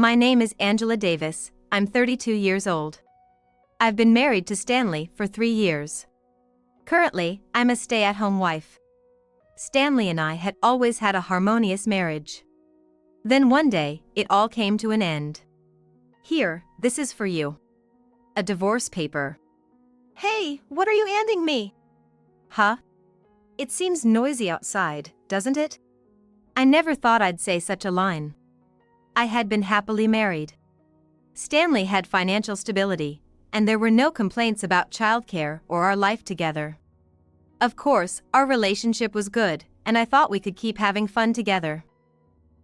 My name is Angela Davis, I'm 32 years old. I've been married to Stanley for 3 years. Currently, I'm a stay-at-home wife. Stanley and I had always had a harmonious marriage. Then one day, it all came to an end. Here, this is for you. A divorce paper. Hey, what are you handing me? Huh? It seems noisy outside, doesn't it? I never thought I'd say such a line. I had been happily married. Stanley had financial stability, and there were no complaints about childcare or our life together. Of course, our relationship was good, and I thought we could keep having fun together.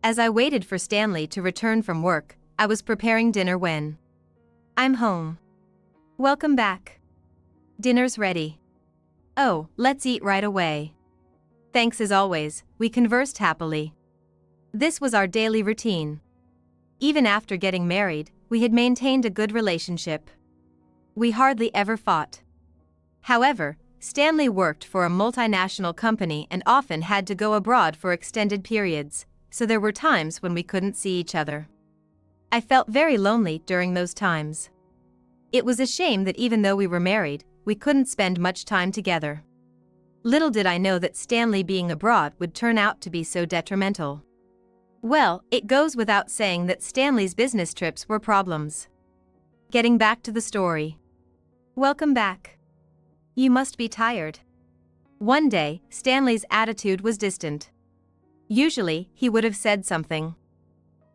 As I waited for Stanley to return from work, I was preparing dinner when I'm home. Welcome back. Dinner's ready. Oh, let's eat right away. Thanks as always, we conversed happily. This was our daily routine. Even after getting married, we had maintained a good relationship. We hardly ever fought. However, Stanley worked for a multinational company and often had to go abroad for extended periods, so there were times when we couldn't see each other. I felt very lonely during those times. It was a shame that even though we were married, we couldn't spend much time together. Little did I know that Stanley being abroad would turn out to be so detrimental. Well, it goes without saying that Stanley's business trips were problems. Getting back to the story. Welcome back. You must be tired. One day, Stanley's attitude was distant. Usually, he would have said something.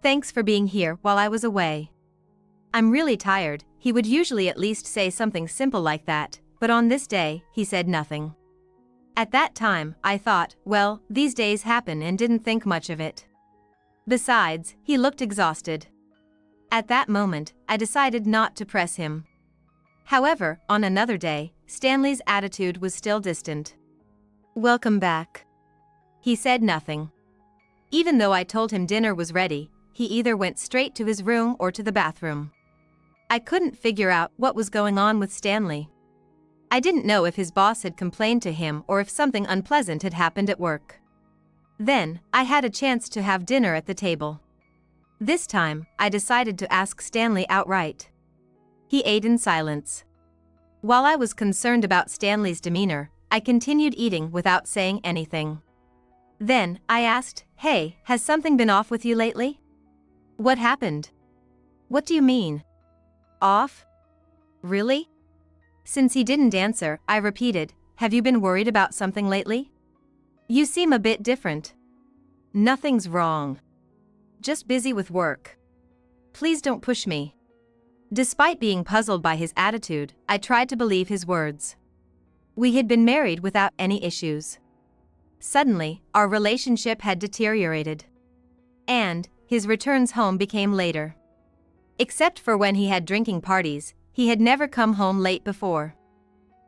Thanks for being here while I was away. I'm really tired, he would usually at least say something simple like that, but on this day, he said nothing. At that time, I thought, well, these days happen and didn't think much of it. Besides, he looked exhausted. At that moment, I decided not to press him. However, on another day, Stanley's attitude was still distant. Welcome back. He said nothing. Even though I told him dinner was ready, he either went straight to his room or to the bathroom. I couldn't figure out what was going on with Stanley. I didn't know if his boss had complained to him or if something unpleasant had happened at work. Then, I had a chance to have dinner at the table. This time, I decided to ask Stanley outright. He ate in silence. While I was concerned about Stanley's demeanor, I continued eating without saying anything. Then, I asked, "Hey, has something been off with you lately? What happened?" "What do you mean? Off? Really?" Since he didn't answer, I repeated, "Have you been worried about something lately? You seem a bit different." "Nothing's wrong. Just busy with work. Please don't push me." Despite being puzzled by his attitude, I tried to believe his words. We had been married without any issues. Suddenly, our relationship had deteriorated. And, his returns home became later. Except for when he had drinking parties, he had never come home late before.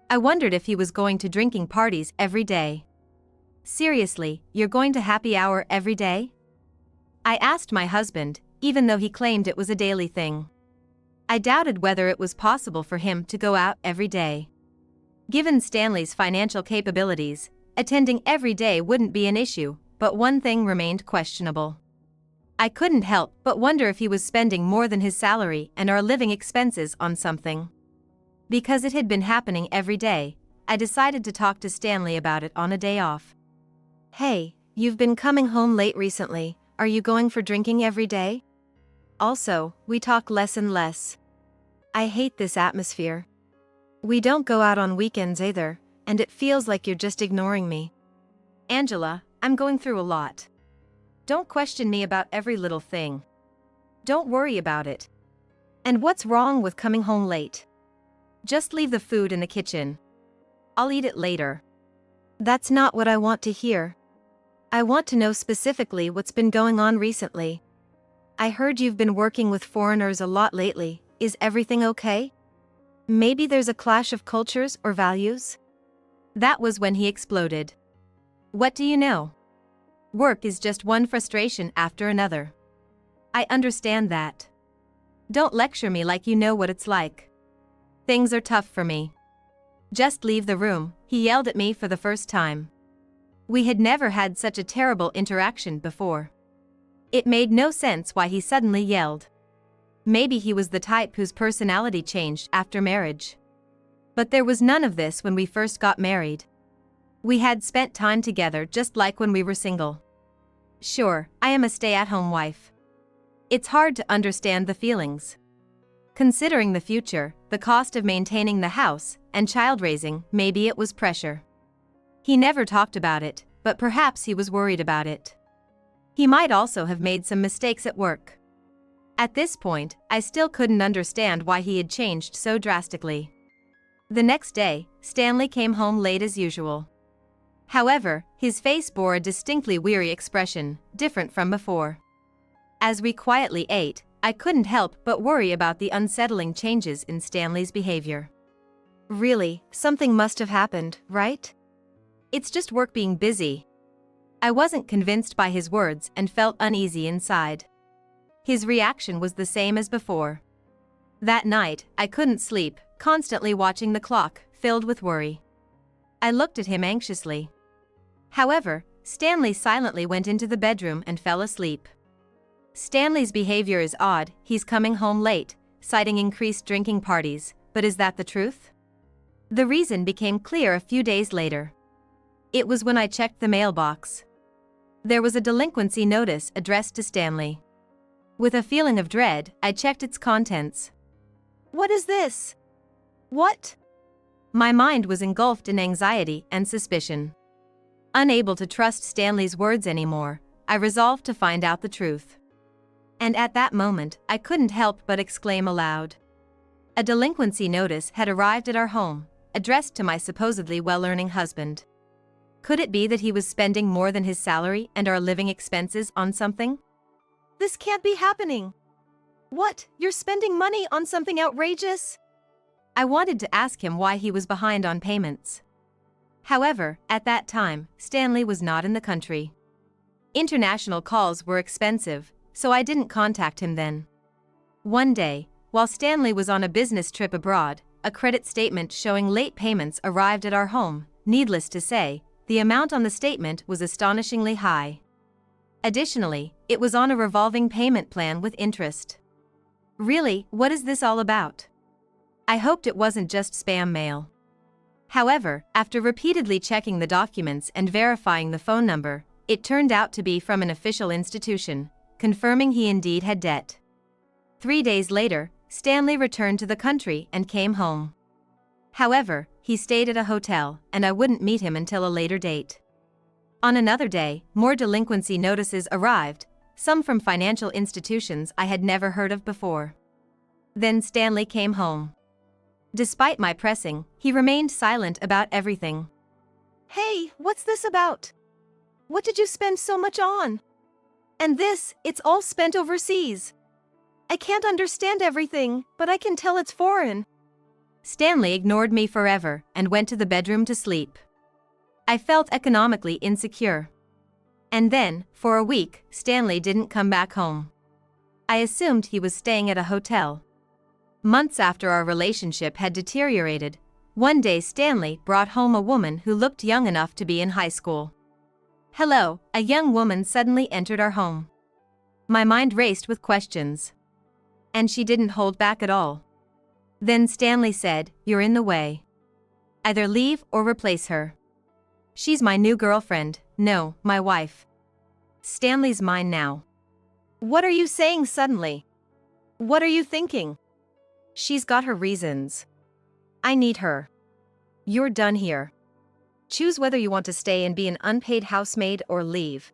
I wondered if he was going to drinking parties every day. Seriously, you're going to happy hour every day? I asked my husband, even though he claimed it was a daily thing. I doubted whether it was possible for him to go out every day. Given Stanley's financial capabilities, attending every day wouldn't be an issue, but one thing remained questionable. I couldn't help but wonder if he was spending more than his salary and our living expenses on something. Because it had been happening every day, I decided to talk to Stanley about it on a day off. "Hey, you've been coming home late recently, are you going for drinking every day? Also, we talk less and less. I hate this atmosphere. We don't go out on weekends either, and it feels like you're just ignoring me." "Angela, I'm going through a lot. Don't question me about every little thing. Don't worry about it. And what's wrong with coming home late? Just leave the food in the kitchen. I'll eat it later." "That's not what I want to hear. I want to know specifically what's been going on recently. I heard you've been working with foreigners a lot lately, is everything okay? Maybe there's a clash of cultures or values?" That was when he exploded. "What do you know? Work is just one frustration after another. I understand that. Don't lecture me like you know what it's like. Things are tough for me. Just leave the room," he yelled at me for the first time. We had never had such a terrible interaction before. It made no sense why he suddenly yelled. Maybe he was the type whose personality changed after marriage. But there was none of this when we first got married. We had spent time together just like when we were single. Sure, I am a stay-at-home wife. It's hard to understand the feelings. Considering the future, the cost of maintaining the house, and child raising, maybe it was pressure. He never talked about it, but perhaps he was worried about it. He might also have made some mistakes at work. At this point, I still couldn't understand why he had changed so drastically. The next day, Stanley came home late as usual. However, his face bore a distinctly weary expression, different from before. As we quietly ate, I couldn't help but worry about the unsettling changes in Stanley's behavior. Really, something must have happened, right? It's just work being busy. I wasn't convinced by his words and felt uneasy inside. His reaction was the same as before. That night, I couldn't sleep, constantly watching the clock, filled with worry. I looked at him anxiously. However, Stanley silently went into the bedroom and fell asleep. Stanley's behavior is odd, he's coming home late, citing increased drinking parties, but is that the truth? The reason became clear a few days later. It was when I checked the mailbox. There was a delinquency notice addressed to Stanley. With a feeling of dread, I checked its contents. What is this? What? My mind was engulfed in anxiety and suspicion. Unable to trust Stanley's words anymore, I resolved to find out the truth. And at that moment, I couldn't help but exclaim aloud. A delinquency notice had arrived at our home, addressed to my supposedly well-earning husband. Could it be that he was spending more than his salary and our living expenses on something? This can't be happening. What, you're spending money on something outrageous? I wanted to ask him why he was behind on payments. However, at that time, Stanley was not in the country. International calls were expensive, so I didn't contact him then. One day, while Stanley was on a business trip abroad, a credit statement showing late payments arrived at our home. Needless to say, the amount on the statement was astonishingly high. Additionally, it was on a revolving payment plan with interest. Really, what is this all about? I hoped it wasn't just spam mail. However, after repeatedly checking the documents and verifying the phone number, it turned out to be from an official institution, confirming he indeed had debt. 3 days later, Stanley returned to the country and came home. However, he stayed at a hotel, and I wouldn't meet him until a later date. On another day, more delinquency notices arrived, some from financial institutions I had never heard of before. Then Stanley came home. Despite my pressing, he remained silent about everything. Hey, what's this about? What did you spend so much on? And this, it's all spent overseas. I can't understand everything, but I can tell it's foreign. Stanley ignored me forever and went to the bedroom to sleep. I felt economically insecure. And then, for a week, Stanley didn't come back home. I assumed he was staying at a hotel. Months after our relationship had deteriorated, one day Stanley brought home a woman who looked young enough to be in high school. Hello, a young woman suddenly entered our home. My mind raced with questions. And she didn't hold back at all. Then Stanley said, "You're in the way. Either leave or replace her. She's my new girlfriend, no, my wife. Stanley's mine now." What are you saying suddenly? What are you thinking? She's got her reasons. I need her. You're done here. Choose whether you want to stay and be an unpaid housemaid or leave.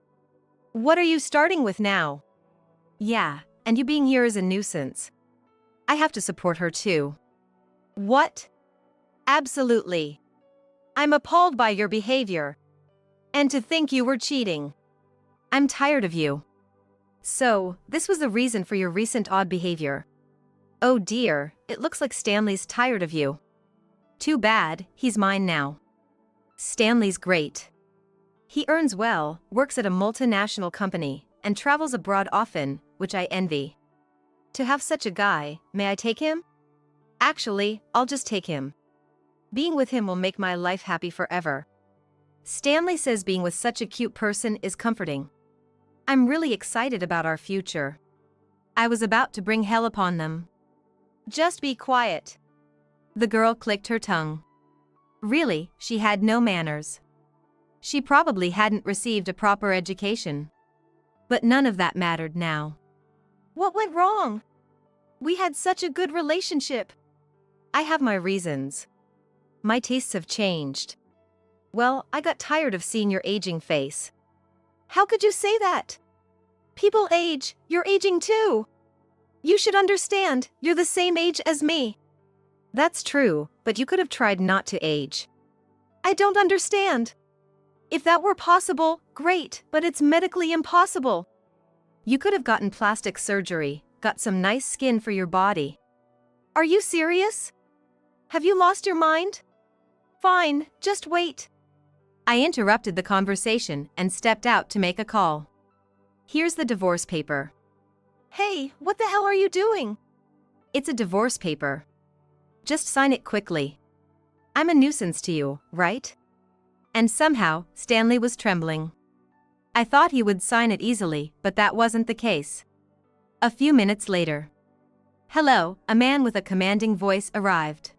What are you starting with now? Yeah, and you being here is a nuisance. I have to support her too. What? Absolutely. I'm appalled by your behavior. And to think you were cheating. I'm tired of you. So, this was the reason for your recent odd behavior. Oh dear, it looks like Stanley's tired of you. Too bad, he's mine now. Stanley's great. He earns well, works at a multinational company, and travels abroad often, which I envy. To have such a guy, may I take him? Actually, I'll just take him. Being with him will make my life happy forever. Stanley says being with such a cute person is comforting. I'm really excited about our future. I was about to bring hell upon them. Just be quiet. The girl clicked her tongue. Really, she had no manners. She probably hadn't received a proper education. But none of that mattered now. What went wrong? We had such a good relationship. I have my reasons. My tastes have changed. Well, I got tired of seeing your aging face. How could you say that? People age, you're aging too. You should understand, you're the same age as me. That's true, but you could have tried not to age. I don't understand. If that were possible, great, but it's medically impossible. You could have gotten plastic surgery, got some nice skin for your body. Are you serious? Have you lost your mind? Fine, just wait. I interrupted the conversation and stepped out to make a call. Here's the divorce paper. Hey, what the hell are you doing? It's a divorce paper. Just sign it quickly. I'm a nuisance to you, right? And somehow, Stanley was trembling. I thought he would sign it easily, but that wasn't the case. A few minutes later. Hello, a man with a commanding voice arrived.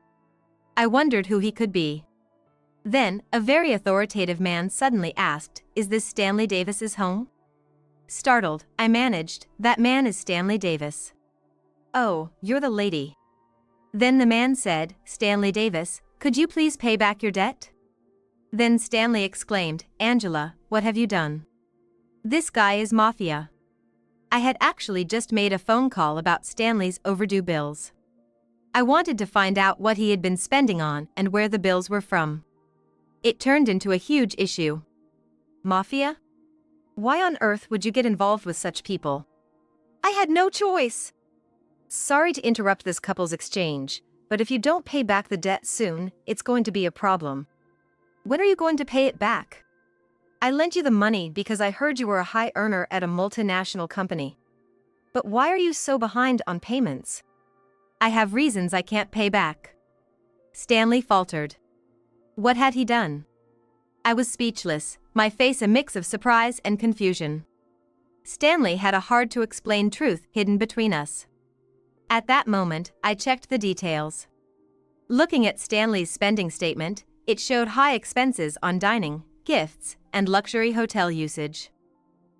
I wondered who he could be. Then, a very authoritative man suddenly asked, "Is this Stanley Davis's home?" Startled, I managed, "That man is Stanley Davis." "Oh, you're the lady." Then the man said, "Stanley Davis, could you please pay back your debt?" Then Stanley exclaimed, "Angela, what have you done? This guy is mafia." I had actually just made a phone call about Stanley's overdue bills. I wanted to find out what he had been spending on and where the bills were from. It turned into a huge issue. Mafia? Why on earth would you get involved with such people? I had no choice. Sorry to interrupt this couple's exchange, but if you don't pay back the debt soon, it's going to be a problem. When are you going to pay it back? I lent you the money because I heard you were a high earner at a multinational company. But why are you so behind on payments? I have reasons I can't pay back. Stanley faltered. What had he done? I was speechless, my face a mix of surprise and confusion. Stanley had a hard-to-explain truth hidden between us. At that moment, I checked the details. Looking at Stanley's spending statement, it showed high expenses on dining, gifts, and luxury hotel usage.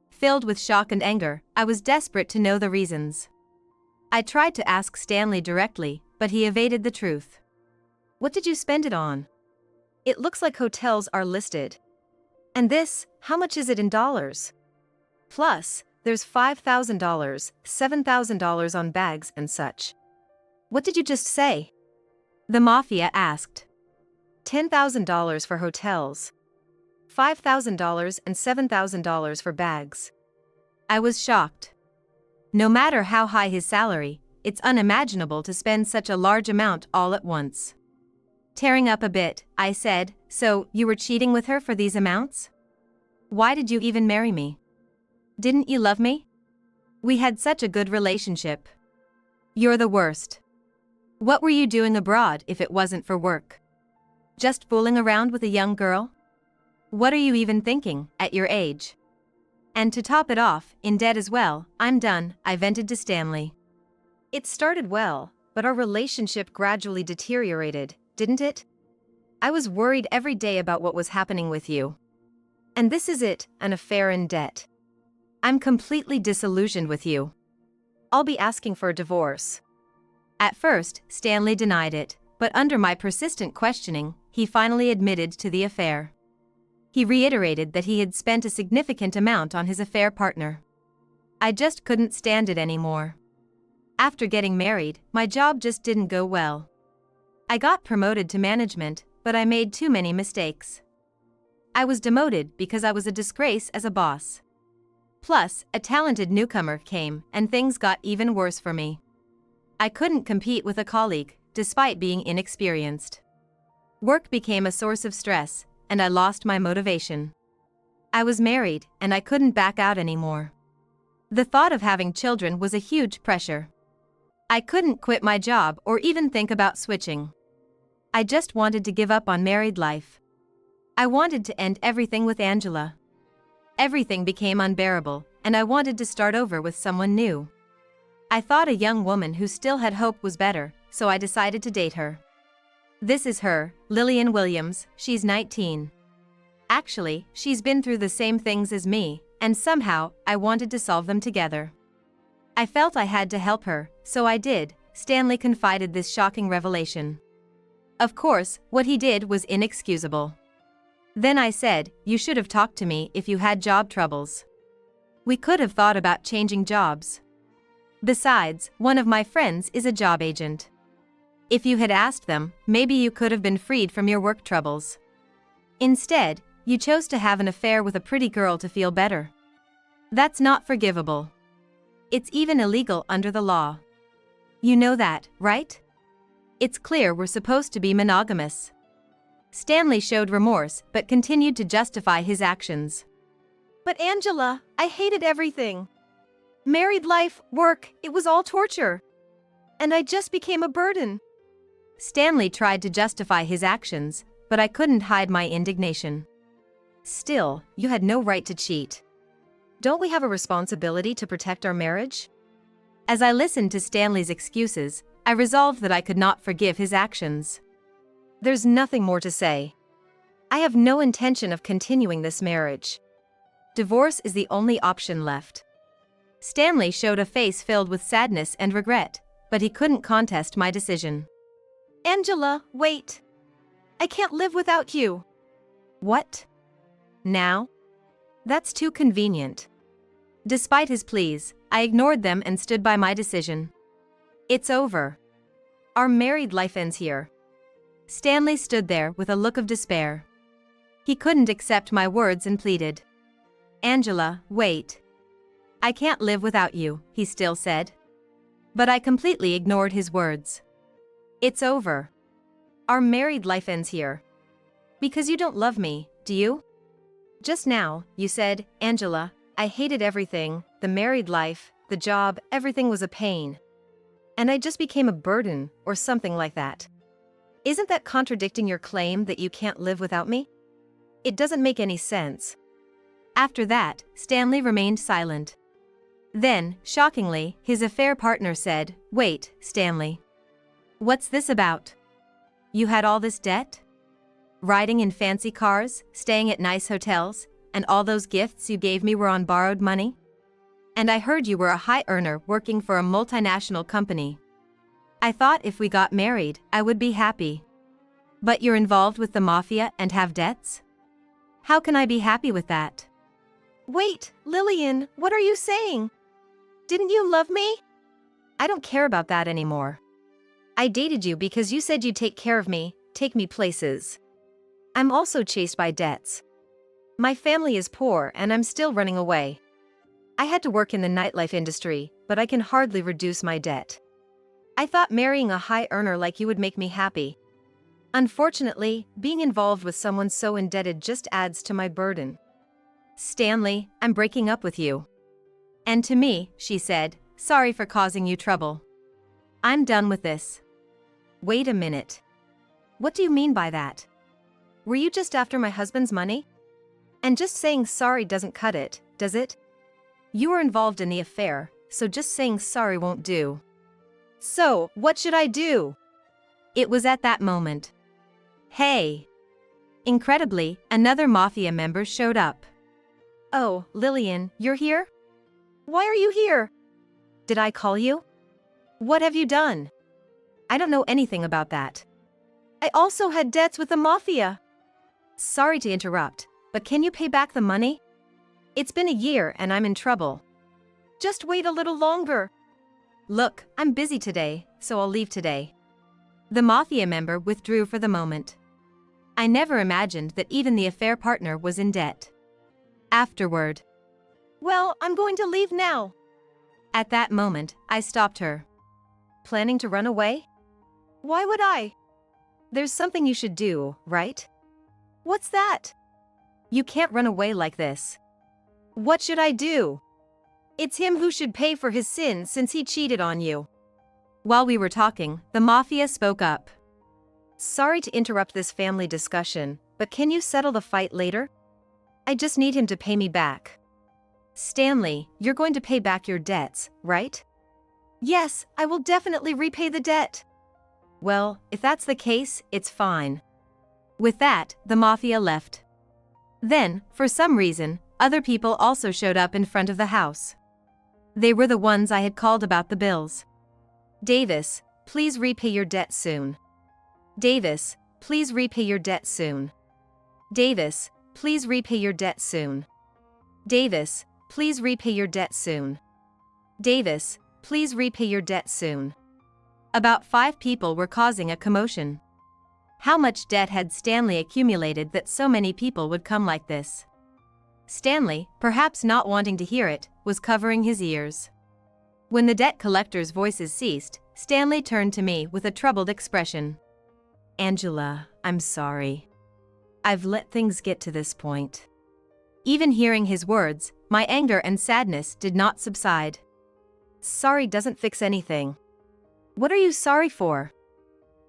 Filled with shock and anger, I was desperate to know the reasons. I tried to ask Stanley directly, but he evaded the truth. What did you spend it on? It looks like hotels are listed. And this, how much is it in dollars? Plus, there's $5,000, $7,000 on bags and such. What did you just say? The mafia asked. $10,000 for hotels. $5,000 and $7,000 for bags. I was shocked. No matter how high his salary, it's unimaginable to spend such a large amount all at once. Tearing up a bit, I said, "So, you were cheating with her for these amounts? Why did you even marry me? Didn't you love me? We had such a good relationship. You're the worst. What were you doing abroad if it wasn't for work? Just fooling around with a young girl? What are you even thinking, at your age? And to top it off, in debt as well, I'm done," I vented to Stanley. It started well, but our relationship gradually deteriorated, didn't it? I was worried every day about what was happening with you. And this is it, an affair in debt. I'm completely disillusioned with you. I'll be asking for a divorce. At first, Stanley denied it, but under my persistent questioning, he finally admitted to the affair. He reiterated that he had spent a significant amount on his affair partner. I just couldn't stand it anymore. After getting married, my job just didn't go well. I got promoted to management, but I made too many mistakes. I was demoted because I was a disgrace as a boss. Plus, a talented newcomer came, and things got even worse for me. I couldn't compete with a colleague, despite being inexperienced. Work became a source of stress, and I lost my motivation. I was married, and I couldn't back out anymore. The thought of having children was a huge pressure. I couldn't quit my job or even think about switching. I just wanted to give up on married life. I wanted to end everything with Angela. Everything became unbearable, and I wanted to start over with someone new. I thought a young woman who still had hope was better, so I decided to date her. This is her, Lillian Williams, she's 19. Actually, she's been through the same things as me, and somehow, I wanted to solve them together. I felt I had to help her, so I did. Stanley confided this shocking revelation. Of course, what he did was inexcusable. Then I said, you should have talked to me if you had job troubles. We could have thought about changing jobs. Besides, one of my friends is a job agent. If you had asked them, maybe you could have been freed from your work troubles. Instead, you chose to have an affair with a pretty girl to feel better. That's not forgivable. It's even illegal under the law. You know that, right? It's clear we're supposed to be monogamous. Stanley showed remorse but continued to justify his actions. But Angela, I hated everything. Married life, work, it was all torture. And I just became a burden. Stanley tried to justify his actions, but I couldn't hide my indignation. Still, you had no right to cheat. Don't we have a responsibility to protect our marriage? As I listened to Stanley's excuses, I resolved that I could not forgive his actions. There's nothing more to say. I have no intention of continuing this marriage. Divorce is the only option left. Stanley showed a face filled with sadness and regret, but he couldn't contest my decision. Angela, wait. I can't live without you. What? Now? That's too convenient. Despite his pleas, I ignored them and stood by my decision. It's over. Our married life ends here. Stanley stood there with a look of despair. He couldn't accept my words and pleaded. Angela, wait. I can't live without you, he still said. But I completely ignored his words. It's over. Our married life ends here. Because you don't love me, do you? Just now, you said, Angela, I hated everything, the married life, the job, everything was a pain. And I just became a burden, or something like that. Isn't that contradicting your claim that you can't live without me? It doesn't make any sense. After that, Stanley remained silent. Then, shockingly, his affair partner said, Wait, Stanley. What's this about? You had all this debt? Riding in fancy cars, staying at nice hotels, and all those gifts you gave me were on borrowed money? And I heard you were a high earner working for a multinational company. I thought if we got married, I would be happy. But you're involved with the mafia and have debts? How can I be happy with that? Wait, Lillian, what are you saying? Didn't you love me? I don't care about that anymore. I dated you because you said you'd take care of me, take me places. I'm also chased by debts. My family is poor and I'm still running away. I had to work in the nightlife industry, but I can hardly reduce my debt. I thought marrying a high earner like you would make me happy. Unfortunately, being involved with someone so indebted just adds to my burden. Stanley, I'm breaking up with you. And to me, she said, sorry for causing you trouble. I'm done with this. Wait a minute. What do you mean by that? Were you just after my husband's money? And just saying sorry doesn't cut it, does it? You were involved in the affair, so just saying sorry won't do. So, what should I do? It was at that moment. Hey! Incredibly, another mafia member showed up. Oh, Lillian, you're here? Why are you here? Did I call you? What have you done? I don't know anything about that. I also had debts with the mafia. Sorry to interrupt, but can you pay back the money? It's been a year and I'm in trouble. Just wait a little longer. Look, I'm busy today, so I'll leave today. The mafia member withdrew for the moment. I never imagined that even the affair partner was in debt. Afterward. Well, I'm going to leave now. At that moment, I stopped her. Planning to run away? Why would I? There's something you should do, right? What's that? You can't run away like this. What should I do? It's him who should pay for his sins since he cheated on you. While we were talking, the mafia spoke up. Sorry to interrupt this family discussion, but can you settle the fight later? I just need him to pay me back. Stanley, you're going to pay back your debts, right? Yes, I will definitely repay the debt. Well, if that's the case, it's fine. With that, the mafia left. Then, for some reason, other people also showed up in front of the house. They were the ones I had called about the bills. Davis, please repay your debt soon. Davis, please repay your debt soon. Davis, please repay your debt soon. Davis, please repay your debt soon. Davis, please repay your debt soon. About 5 people were causing a commotion. How much debt had Stanley accumulated that so many people would come like this? Stanley, perhaps not wanting to hear it, was covering his ears. When the debt collectors' voices ceased, Stanley turned to me with a troubled expression. Angela, I'm sorry. I've let things get to this point. Even hearing his words, my anger and sadness did not subside. Sorry doesn't fix anything. What are you sorry for?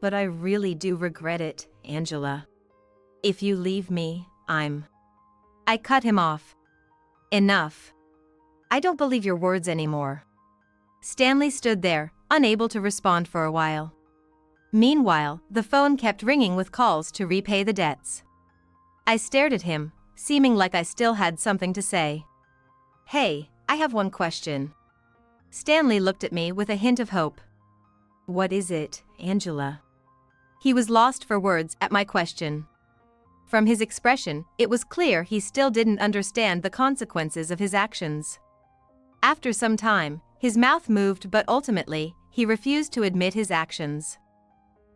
But I really do regret it, Angela. If you leave me, I cut him off. Enough. I don't believe your words anymore. Stanley stood there, unable to respond for a while. Meanwhile, the phone kept ringing with calls to repay the debts. I stared at him, seeming like I still had something to say. Hey, I have one question. Stanley looked at me with a hint of hope. What is it, Angela? He was lost for words at my question. From his expression, it was clear he still didn't understand the consequences of his actions. After some time, his mouth moved, but ultimately, he refused to admit his actions.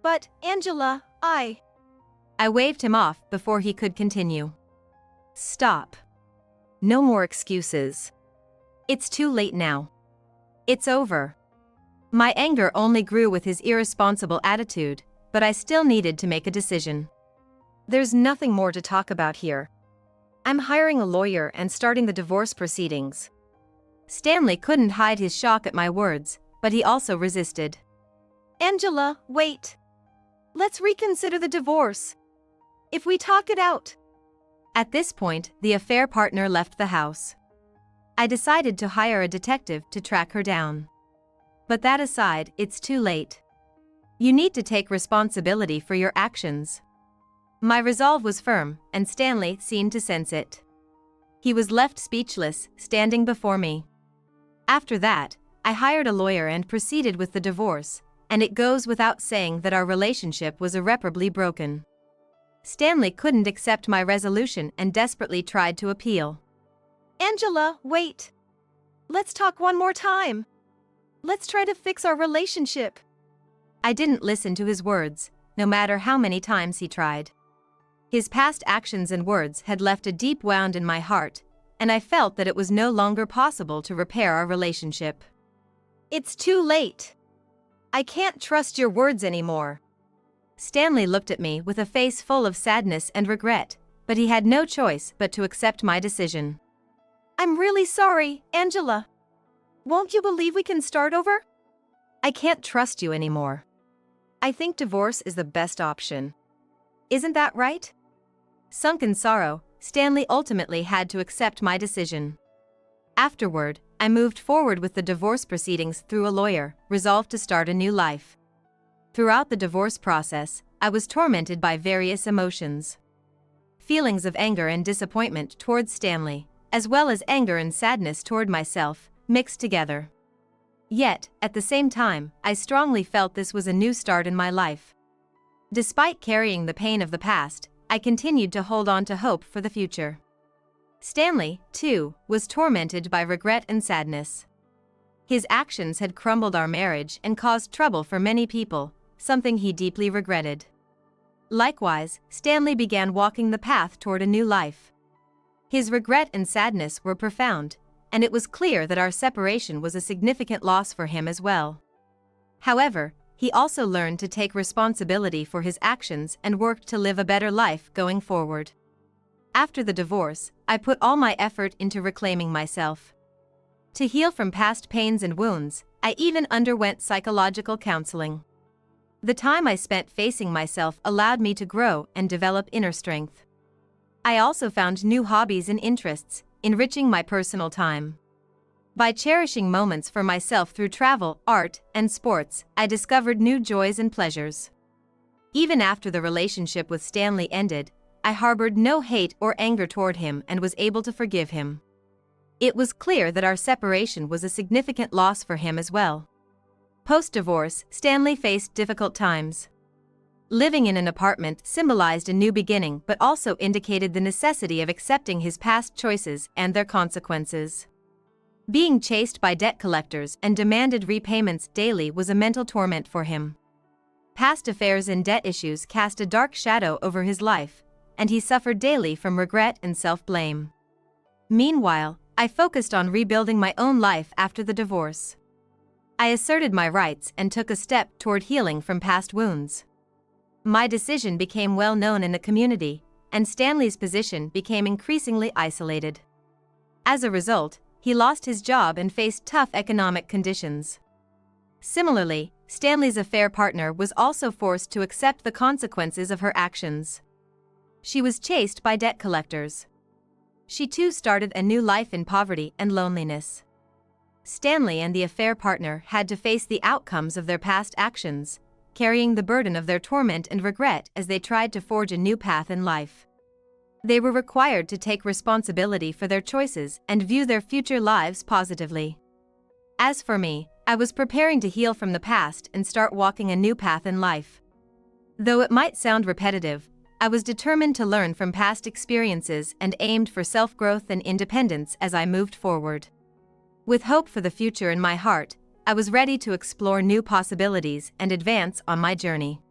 But, Angela, I waved him off before he could continue. Stop. No more excuses. It's too late now. It's over. My anger only grew with his irresponsible attitude, but I still needed to make a decision. There's nothing more to talk about here. I'm hiring a lawyer and starting the divorce proceedings. Stanley couldn't hide his shock at my words, but he also resisted. Angela, wait. Let's reconsider the divorce. If we talk it out. At this point, the affair partner left the house. I decided to hire a detective to track her down. But that aside, it's too late. You need to take responsibility for your actions. My resolve was firm, and Stanley seemed to sense it. He was left speechless, standing before me. After that, I hired a lawyer and proceeded with the divorce, and it goes without saying that our relationship was irreparably broken. Stanley couldn't accept my resolution and desperately tried to appeal. Angela, wait. Let's talk one more time. Let's try to fix our relationship. I didn't listen to his words, no matter how many times he tried. His past actions and words had left a deep wound in my heart, and I felt that it was no longer possible to repair our relationship. It's too late. I can't trust your words anymore. Stanley looked at me with a face full of sadness and regret, but he had no choice but to accept my decision. I'm really sorry, Angela. Won't you believe we can start over? I can't trust you anymore. I think divorce is the best option. Isn't that right? Sunk in sorrow, Stanley ultimately had to accept my decision. Afterward, I moved forward with the divorce proceedings through a lawyer, resolved to start a new life. Throughout the divorce process, I was tormented by various emotions. Feelings of anger and disappointment towards Stanley, as well as anger and sadness toward myself, mixed together. Yet, at the same time, I strongly felt this was a new start in my life. Despite carrying the pain of the past, I continued to hold on to hope for the future. Stanley, too, was tormented by regret and sadness. His actions had crumbled our marriage and caused trouble for many people, something he deeply regretted. Likewise, Stanley began walking the path toward a new life. His regret and sadness were profound, and it was clear that our separation was a significant loss for him as well. However, he also learned to take responsibility for his actions and worked to live a better life going forward. After the divorce, I put all my effort into reclaiming myself. To heal from past pains and wounds, I even underwent psychological counseling. The time I spent facing myself allowed me to grow and develop inner strength. I also found new hobbies and interests, enriching my personal time. By cherishing moments for myself through travel, art, and sports, I discovered new joys and pleasures. Even after the relationship with Stanley ended, I harbored no hate or anger toward him and was able to forgive him. It was clear that our separation was a significant loss for him as well. Post-divorce, Stanley faced difficult times. Living in an apartment symbolized a new beginning but also indicated the necessity of accepting his past choices and their consequences. Being chased by debt collectors and demanded repayments daily was a mental torment for him. Past affairs and debt issues cast a dark shadow over his life, and he suffered daily from regret and self-blame. Meanwhile, I focused on rebuilding my own life after the divorce. I asserted my rights and took a step toward healing from past wounds. My decision became well known in the community, and Stanley's position became increasingly isolated. As a result, he lost his job and faced tough economic conditions. Similarly, Stanley's affair partner was also forced to accept the consequences of her actions. She was chased by debt collectors. She too started a new life in poverty and loneliness. Stanley and the affair partner had to face the outcomes of their past actions, carrying the burden of their torment and regret as they tried to forge a new path in life. They were required to take responsibility for their choices and view their future lives positively. As for me, I was preparing to heal from the past and start walking a new path in life. Though it might sound repetitive, I was determined to learn from past experiences and aimed for self-growth and independence as I moved forward. With hope for the future in my heart, I was ready to explore new possibilities and advance on my journey.